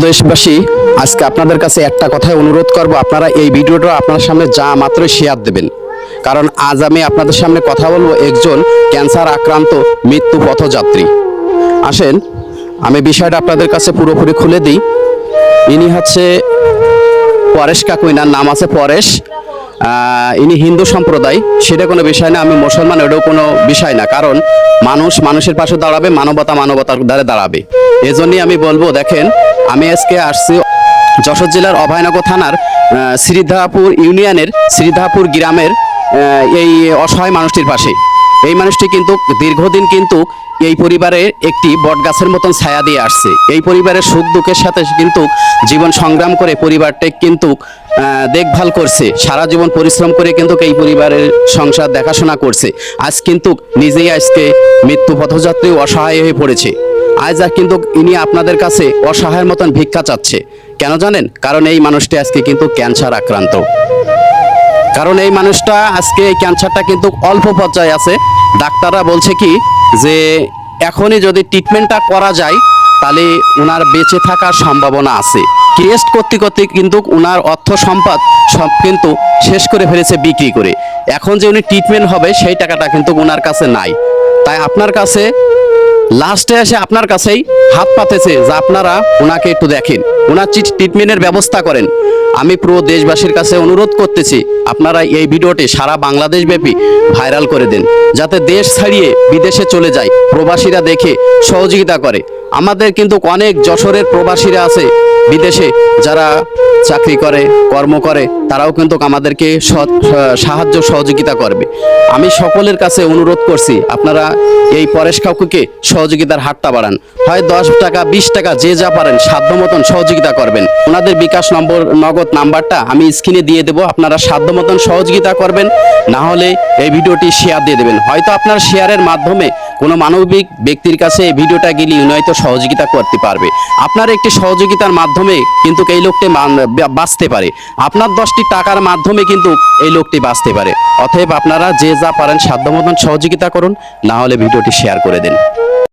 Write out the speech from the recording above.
দেশবাসী, আজকে আপনাদের কাছে একটা কথাই অনুরোধ করব, আপনারা এই ভিডিওটা আপনার সামনে যা মাত্র শেয়ার দেবেন। কারণ আজ আমি আপনাদের সামনে কথা বলবো একজন ক্যান্সার আক্রান্ত মৃত্যু পথযাত্রী। আসেন আমি বিষয়টা আপনাদের কাছে পুরোপুরি খুলে দিই। ইনি হচ্ছে পরেশ কাকু, ইনার নাম আছে পরেশ। ইনি হিন্দু সম্প্রদায়, সেটা কোনো বিষয় না। আমি মুসলমান, এটাও কোনো বিষয় না। কারণ মানুষ মানুষের পাশে দাঁড়াবে, মানবতা মানবতার দ্বারে দাঁড়াবে। এজন্যই আমি বলবো, দেখেন আমি আজকে আসছি যশোর জেলার অভয়নগর থানার শ্রীধাপুর ইউনিয়নের শ্রীধাপুর গ্রামের এই অসহায় মানুষটির পাশে। এই মানুষটি কিন্তু দীর্ঘদিন কিন্তু এই পরিবারের একটি বটগাছের মতন ছায়া দিয়ে আসছে। এই পরিবারের সুখ দুঃখের সাথে কিন্তু জীবন সংগ্রাম করে পরিবারটি কিন্তু দেখভাল করছে, সারা জীবন পরিশ্রম করে কিন্তু এই পরিবারের সংসার দেখাশোনা করছে। আজ কিন্তু নিজেই আজকে মৃত্যু পথযাত্রী অসহায় হয়ে পড়েছে। আজ কিন্তু ইনি আপনাদের কাছে অসহায়ের মতন ভিক্ষা চাচ্ছে। কেন জানেন? কারণ এই মানুষটি আজকে কিন্তু ক্যান্সার আক্রান্ত। কারণ এই মানুষটা আজকে এই ক্যান্সারটা কিন্তু অল্প পর্যায়ে আছে। ডাক্তাররা বলছে কি যে এখনই যদি ট্রিটমেন্টটা করা যায় তাহলে ওনার বেঁচে থাকার সম্ভাবনা আছে। টেস্ট করতে করতে কিন্তু ওনার অর্থ সম্পদ সব কিন্তু শেষ করে ফেলেছে বিক্রি করে। এখন যে উনি ট্রিটমেন্ট হবে সেই টাকাটা কিন্তু ওনার কাছে নাই। তাই আপনার কাছে লাস্টে এসে আপনার কাছেই হাত পাতেছে যে আপনারা ওনাকে একটু দেখেন, ওনার ট্রিটমেন্টের ব্যবস্থা করেন। আমি পুরো দেশবাসীর কাছে অনুরোধ করতেছি, আপনারা এই ভিডিওটি সারা বাংলাদেশ ব্যাপী ভাইরাল করে দেন, যাতে দেশ ছাড়িয়ে বিদেশে চলে যায়, প্রবাসীরা দেখে সহযোগিতা করে। আমাদের কিন্তু অনেক যশোরের প্রবাসীরা আছে বিদেশে, যারা চাকরি করে, কর্ম করে, তারাও কিন্তু আমাদেরকে সাহায্য সহযোগিতা করবে। আমি সকলের কাছে অনুরোধ করছি, আপনারা এই পরেশ কাকুকে সহযোগিতার হাতটা বাড়ান। হয় 10 টাকা 20 টাকা যে যা পারেন সাধ্য মতন সহযোগিতা করবেন। ওনাদের বিকাশ নগদ নাম্বারটা আমি স্ক্রিনে দিয়ে দেবো, আপনারা সাধ্য মতন সহযোগিতা করবেন। না হলে এই ভিডিওটি শেয়ার দিয়ে দেবেন। হয়তো আপনার শেয়ারের মাধ্যমে কোনো মানবিক ব্যক্তির কাছে এই ভিডিওটা গেলে উনি হয়তো সহযোগিতা করতে পারবে। আপনার একটি সহযোগিতার মাধ্যমে কিন্তু এই লোকটি বাঁচতে পারে। আপনার 10টি টাকার মাধ্যমে কিন্তু এই লোকটি বাঁচতে পারে। অতএব আপনারা যে যা পারেন সাধ্য মতন সহযোগিতা করুন, না হলে ভিডিওটি শেয়ার করে দেন।